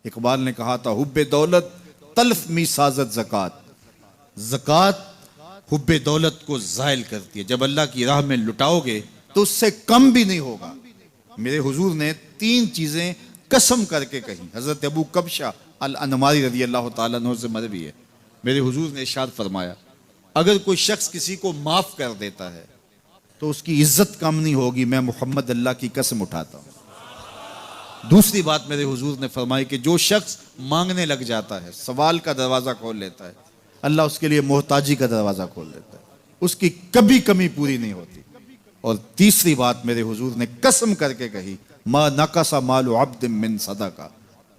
इकबाल ने कहा था, हुब्बे दौलत तल्फ मी साजत ज़कात। ज़कात हुब्बे दौलत को ज़ायल करती है। जब अल्लाह की राह में लुटाओगे तो उससे कम भी नहीं होगा। मेरे हुजूर ने 3 चीज़ें कसम करके कही। हज़रत अबू कबशा अल अनमारी रज़ी अल्लाह ताला अन्हु से मरवी है। मेरे हुजूर ने इरशाद फरमाया, अगर कोई शख्स किसी को माफ़ कर देता है तो उसकी इज्जत कम नहीं होगी, मैं मोहम्मद अल्लाह की कसम उठाता हूँ। दूसरी बात मेरे हुजूर ने फरमाई कि जो शख्स मांगने लग जाता है, सवाल का दरवाज़ा खोल लेता है, अल्लाह उसके लिए मोहताजी का दरवाज़ा खोल देता है, उसकी कभी कमी पूरी नहीं होती। और तीसरी बात मेरे हुजूर ने कसम करके कही, मा नकसा मालु अब्दिन मिन सदका।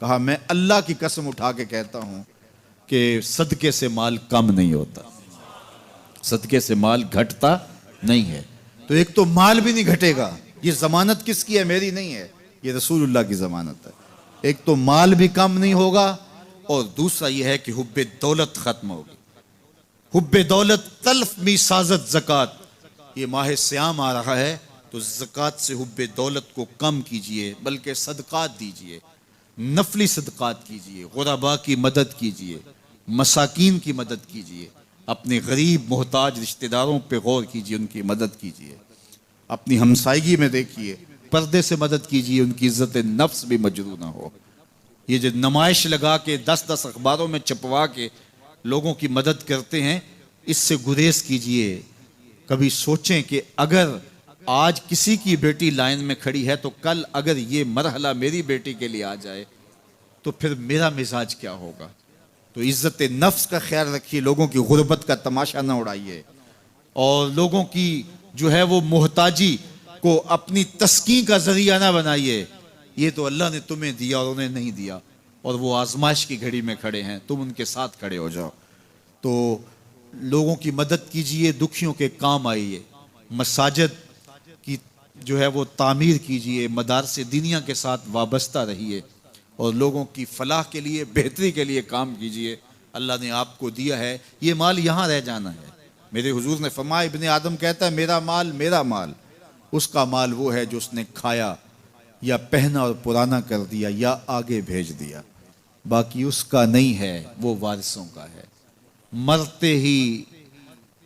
कहा, मैं अल्लाह की कसम उठा के कहता हूँ कि सदके से माल कम नहीं होता, सदके से माल घटता नहीं है। तो एक तो माल भी नहीं घटेगा, ये जमानत किसकी है? मेरी नहीं है, ये रसूलुल्लाह की जमानत है। एक तो माल भी कम नहीं होगा और दूसरा यह है कि हुब्बे दौलत खत्म होगी। हुब्बे दौलत तल्फ मी साजत ज़कात। ये माह सियाम आ रहा है तो ज़कात से हुब्बे दौलत को कम कीजिए, बल्कि सदकात दीजिए, नफली सदकात कीजिए, गुरबा की मदद कीजिए, मसाकीन की मदद कीजिए, अपने गरीब मोहताज रिश्तेदारों पे गौर कीजिए, उनकी मदद कीजिए, अपनी हमसायगी में देखिए, पर्दे से मदद कीजिए, उनकी इज्जत नफ्स भी मजरू ना हो। ये जो नुमाइश लगा के 10-10 अखबारों में छपवा के लोगों की मदद करते हैं, इससे गुरेज कीजिए। कभी सोचें कि अगर आज किसी की बेटी लाइन में खड़ी है तो कल अगर ये मरहला मेरी बेटी के लिए आ जाए तो फिर मेरा मिजाज क्या होगा। तो इज्जत नफ्स का ख्याल रखिए, लोगों की गुर्बत का तमाशा ना उड़ाइए और लोगों की जो है वो मोहताजी को अपनी तस्कीन का जरिया ना बनाइए। ये तो अल्लाह ने तुम्हें दिया और उन्हें नहीं दिया, और वो आजमाइश की घड़ी में खड़े हैं, तुम उनके साथ खड़े हो जाओ। तो लोगों की मदद कीजिए, दुखियों के काम आइए, मसाजिद की जो है वो तामीर कीजिए, मदारसे दीनिया के साथ वाबस्ता रहिए और लोगों की फलाह के लिए, बेहतरी के लिए काम कीजिए। अल्लाह ने आपको दिया है, ये माल यहाँ रह जाना है। मेरे हुजूर ने फरमाया, इब्ने आदम कहता है मेरा माल मेरा माल। उसका माल वो है जो उसने खाया या पहना और पुराना कर दिया या आगे भेज दिया, बाकी उसका नहीं है, वो वारिसों का है। मरते ही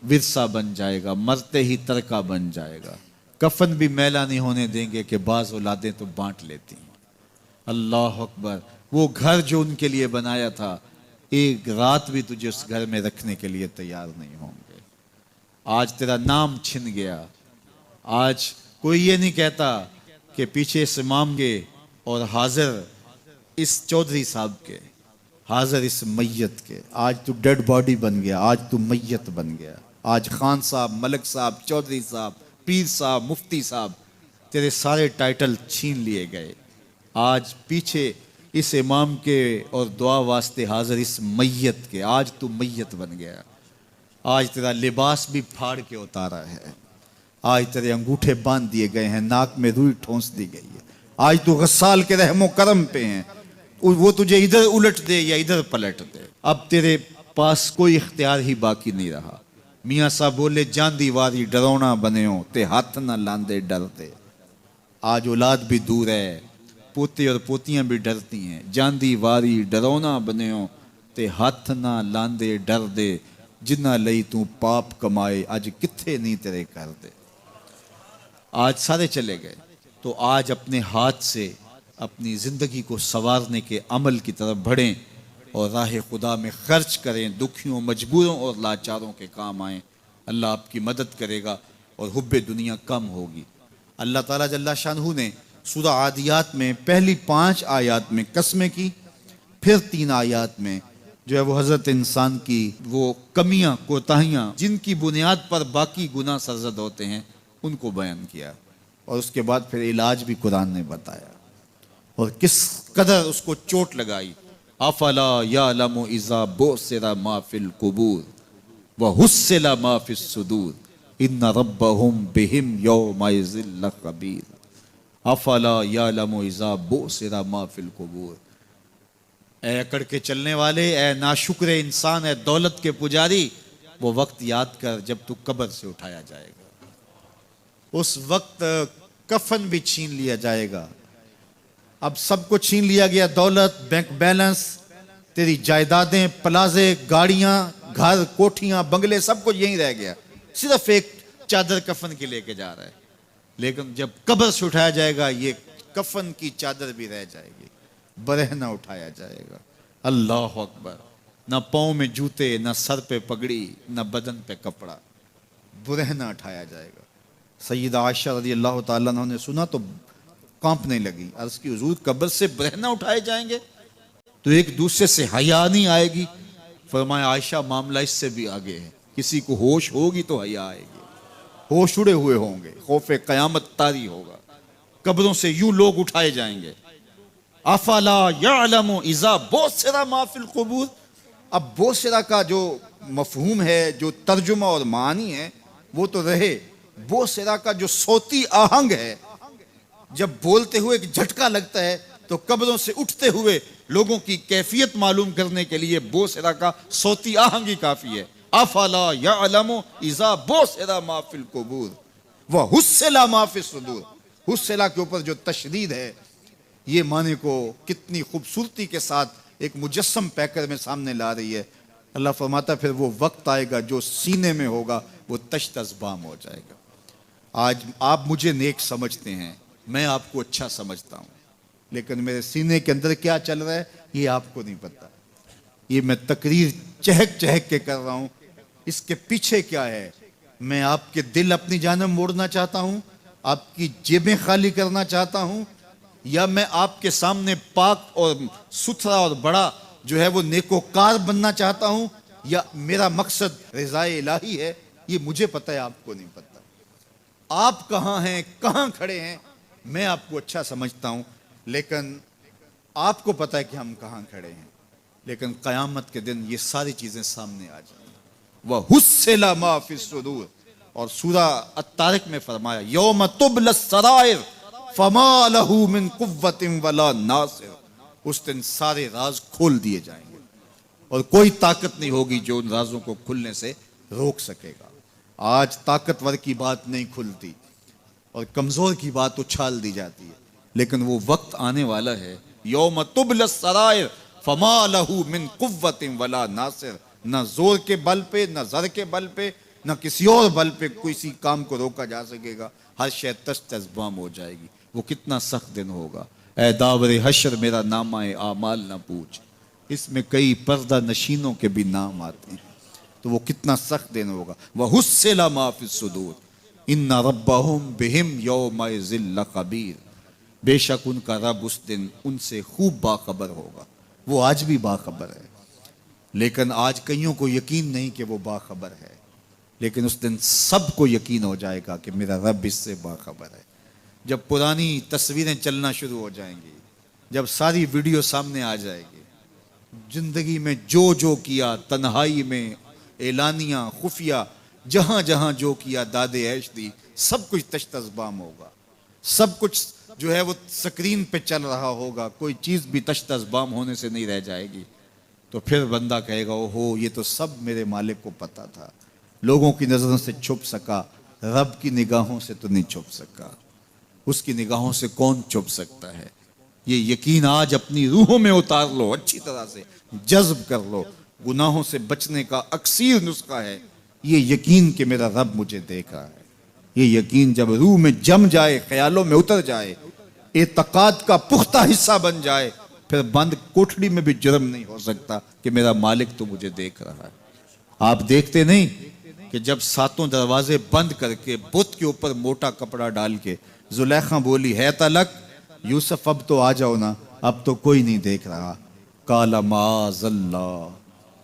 विरसा बन जाएगा, मरते ही तरका बन जाएगा। कफन भी मैला नहीं होने देंगे कि बाज औलादें तो बांट लेती हैं। अल्लाह अकबर। वो घर जो उनके लिए बनाया था, एक रात भी तुझे उस घर में रखने के लिए तैयार नहीं होंगे। आज तेरा नाम छिन गया। आज कोई ये नहीं कहता कि पीछे से इमाम के और हाजिर इस चौधरी साहब के, हाजिर इस मैयत के। आज तू डेड बॉडी बन गया, आज तू मैयत बन गया। आज खान साहब, मलिक साहब, चौधरी साहब, पीर साहब, मुफ्ती साहब, तेरे सारे टाइटल छीन लिए गए। आज पीछे इस इमाम के और दुआ वास्ते हाजिर इस मैयत के, आज तू मैयत बन गया। आज तेरा लिबास भी फाड़ के उतारा है। आज तेरे अंगूठे बांध दिए गए हैं, नाक में रुई ठोंस दी गई है। आज तू गस्साल के रहमो करम पे हैं, वो तुझे इधर उलट दे या इधर पलट दे। अब तेरे पास कोई इख्तियार ही बाकी नहीं रहा। मियाँ साहब बोले, जांदी वारी डरौना बने हो ते हाथ ना लांदे डरते। आज औलाद भी दूर है, पोते और पोतियां भी डरती हैं। जांदी वारी डरौना बने हो ते हाथ ना लांदे डर दे, जिन्ना लई तू पाप कमाए अज किथे नहीं तेरे कर दे। आज सारे चले गए, तो आज अपने हाथ से अपनी ज़िंदगी को संवारने के अमल की तरफ बढ़ें और राह खुदा में खर्च करें, दुखियों, मजबूरों और लाचारों के काम आएँ। अल्लाह आपकी मदद करेगा और हुब्बे दुनिया कम होगी। अल्लाह ताला जल्ला शानहू ने सूरह आदियात में पहली 5 आयात में कसमें की, फिर 3 आयात में जो है वो हज़रत इंसान की वो कमियाँ, कोताहियाँ, जिनकी बुनियाद पर बाकी गुनाह सरजद होते हैं, उनको बयान किया। और उसके बाद फिर इलाज भी कुरान ने बताया और किस कदर उसको चोट लगाई। अफला यालमु इज़ा बुसिरा मा फिल कुबूर व हुस्सिला मा फिस सुदूर इन्ना रब्बहुम बिहिम यौमइज़िन लखबीर। अफला यालमु इज़ा बुसिरा मा फिल कुबूर। ए अकड़ के चलने वाले, ए नाशुक्र इंसान, ए दौलत के पुजारी, वो वक्त याद कर जब तू कब्र से उठाया जाएगा। उस वक्त कफन भी छीन लिया जाएगा। अब सबको छीन लिया गया, दौलत, बैंक बैलेंस, तेरी जायदादें, प्लाजे, गाड़ियां, घर, कोठियां, बंगले, सब कुछ यहीं रह गया। सिर्फ एक चादर कफन की लेके जा रहा है। लेकिन जब कब्र से उठाया जाएगा, ये कफन की चादर भी रह जाएगी, बरहना उठाया जाएगा। अल्लाह अकबर। ना पाँव में जूते, ना सर पे पगड़ी, ना बदन पे कपड़ा, बुरहना उठाया जाएगा। सैयदा आयशा रज़ी अल्लाह ताला अन्हा ने सुना तो कांपने लगी। अर्ज़ की, हुजूर कब्र से बुरहना उठाए जाएंगे तो एक दूसरे से हया नहीं आएगी? फरमाया, आयशा मामला इससे भी आगे है। किसी को होश होगी तो हया आएगी, होश उड़े हुए होंगे, खौफे कयामत तारी होगा। कब्रों से यूं लोग उठाए जाएंगे। अफला यअलमु इज़ा बुसिरा मा फिल कुबूर। अब बोसिरा का जो मफहूम है, जो तर्जुमा और मानी है, वो तो रहे। बोसिरा का जो सोती आहंग है, जब बोलते हुए एक झटका लगता है तो कब्रों से उठते हुए लोगों की कैफियत मालूम करने के लिए बोसिरा का सोती आहंग ही काफी है। अफला यअलमु इज़ा बुसिरा मा फिल कुबूर व हुस्सिला मा फिस सुदूर। हुस्सिला के ऊपर जो तशदीद है, ये माने को कितनी खूबसूरती के साथ एक मुजस्सम पैकर में सामने ला रही है। अल्लाह फरमाता, फिर वो वक्त आएगा जो सीने में होगा वो तश्तज़बाम हो जाएगा। आज आप मुझे नेक समझते हैं, मैं आपको अच्छा समझता हूँ, लेकिन मेरे सीने के अंदर क्या चल रहा है ये आपको नहीं पता। ये मैं तकरीर चहक चहक के कर रहा हूँ, इसके पीछे क्या है? मैं आपके दिल अपनी जानब मोड़ना चाहता हूँ, आपकी जेबें खाली करना चाहता हूँ, या मैं आपके सामने पाक और सुथरा और बड़ा जो है वो नेकोकार बनना चाहता हूँ, या मेरा मकसद रिज़ाए इलाही है? ये मुझे पता है, आपको नहीं पता। आप कहाँ हैं, कहाँ खड़े हैं, मैं आपको अच्छा समझता हूँ, लेकिन आपको पता है कि हम कहाँ खड़े हैं। लेकिन क़यामत के दिन ये सारी चीज़ें सामने आ जाएंगी। वह हुस्सिला मा फिस सुदूर। और सूरा अत्तारिक में फरमाया, यौम तुबलस सराइर फमा लहू मिन कुव्वतिन वला नासिर। उस दिन सारे राज खोल दिए जाएंगे और कोई ताकत नहीं होगी जो उन राजों को खुलने से रोक सकेगा। आज ताकतवर की बात नहीं खुलती और कमजोर की बात उछाल दी जाती है, लेकिन वो वक्त आने वाला है, यौम तुबलस सराइर फमा लहू मिन कुव्वतिन वला नासिर। न जोर के बल पे, न जर के बल पे, न किसी और बल पे किसी काम को रोका जा सकेगा। हर शय तश्तज़बाम हो जाएगी। वो कितना सख्त दिन होगा। ऐ दावरे हशर मेरा नामा आमाल न पूछ, इसमें कई पर्दा नशीनों के भी नाम आते हैं। तो वो कितना सख्त दिन होगा। वह हुस्सिला मा फिस सुदूर इन्ना रब्बहुम बिहिम यौमइज़िन लखबीर। बेशक उनका रब उस दिन उनसे खूब बाखबर होगा। वो आज भी बाखबर है, लेकिन आज कईयों को यकीन नहीं कि वो बाखबर है, लेकिन उस दिन सबको यकीन हो जाएगा कि मेरा रब इससे बाखबर है। जब पुरानी तस्वीरें चलना शुरू हो जाएंगी, जब सारी वीडियो सामने आ जाएगी, जिंदगी में जो जो किया, तन्हाई में, एलानिया, खुफिया, जहां जहां जो किया, दादे ऐश दी, सब कुछ तश्तज़बाम होगा। सब कुछ जो है वो स्क्रीन पे चल रहा होगा, कोई चीज़ भी तश्तज़बाम होने से नहीं रह जाएगी। तो फिर बंदा कहेगा, ओहो ये तो सब मेरे मालिक को पता था, लोगों की नज़रों से छुप सका, रब की निगाहों से तो नहीं छुप सका। उसकी निगाहों से कौन छुप सकता है? ये यकीन आज अपनी रूहों में उतार लो, अच्छी तरह से जज्ब कर लो। गुनाहों से बचने का अक्सीर नुस्खा है ये यकीन कि मेरा रब मुझे देख रहा है। ये यकीन जब रूह में जम जाए, ख्यालों में उतर जाए, एतकाद का पुख्ता हिस्सा बन जाए, फिर बंद कोठड़ी में भी जुर्म नहीं हो सकता कि मेरा मालिक तो मुझे देख रहा है। आप देखते नहीं कि जब सातों दरवाजे बंद करके बुत के ऊपर मोटा कपड़ा डाल के जुलेखा बोली, है तलक यूसुफ अब तो आ जाओ ना, अब तो कोई नहीं देख रहा। काला माज़ल्ला,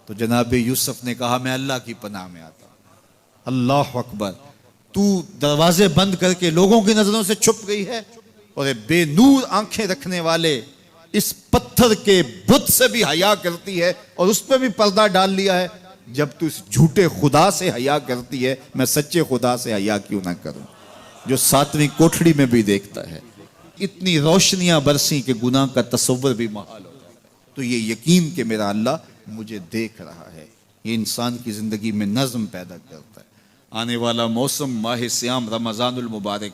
तो जनाबे यूसुफ ने कहा, मैं अल्लाह की पनाह में आता हूं। अल्लाह अकबर। तू दरवाजे बंद करके लोगों की नजरों से छुप गई है, और बेनूर आंखें रखने वाले इस पत्थर के बुत से भी हया करती है और उस पर भी पर्दा डाल लिया है। जब तू इस झूठे खुदा से हया करती है, मैं सच्चे खुदा से हया क्यों ना करूं, जो सातवीं कोठड़ी में भी देखता है। इतनी रोशनियां बरसी कि गुनाह का तसव्वुर भी महाल हो जाता है। तो ये यकीन कि मेरा अल्लाह मुझे देख रहा है, ये इंसान की जिंदगी में नज्म पैदा करता है। आने वाला मौसम माह सियाम रमज़ानुल मुबारक,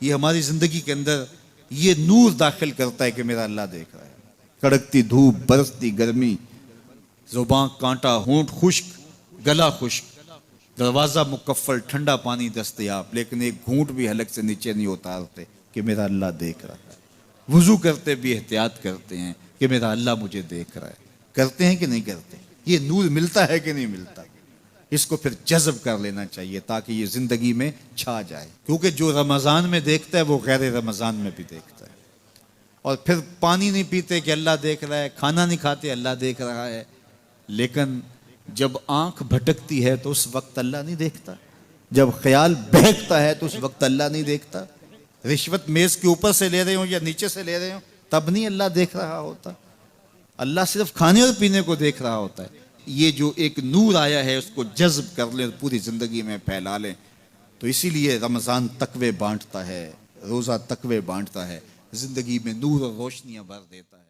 ये हमारी ज़िंदगी के अंदर ये नूर दाखिल करता है कि मेरा अल्लाह देख रहा है। कड़कती धूप, बरसती गर्मी, जुबान कांटा, होंठ खुश्क, गला खुश्क, दरवाजा मुकफ्फल, ठंडा पानी दस्तयाब, लेकिन एक घूंट भी हलक से नीचे नहीं उतारते कि मेरा अल्लाह देख रहा है। वुजू करते भी एहतियात करते हैं कि मेरा अल्लाह मुझे देख रहा है। करते हैं कि नहीं करते? ये नूर मिलता है कि नहीं मिलता? इसको फिर जज़ब कर लेना चाहिए ताकि ये जिंदगी में छा जाए, क्योंकि जो रमज़ान में देखता है वो गैर रमज़ान में भी देखता है। और फिर पानी नहीं पीते कि अल्लाह देख रहा है, खाना नहीं खाते अल्लाह देख रहा है, लेकिन जब आंख भटकती है तो उस वक्त अल्लाह नहीं देखता, जब ख्याल बहकता है तो उस वक्त अल्लाह नहीं देखता। रिश्वत मेज के ऊपर से ले रहे हो या नीचे से ले रहे हो तब नहीं अल्लाह देख रहा होता, अल्लाह सिर्फ खाने और पीने को देख रहा होता है। ये जो एक नूर आया है उसको जज्ब कर लें, पूरी जिंदगी में फैला लें। तो इसीलिए रमज़ान तकवे बांटता है, रोज़ा तकवे बांटता है, जिंदगी में नूर और रोशनियां भर देता है।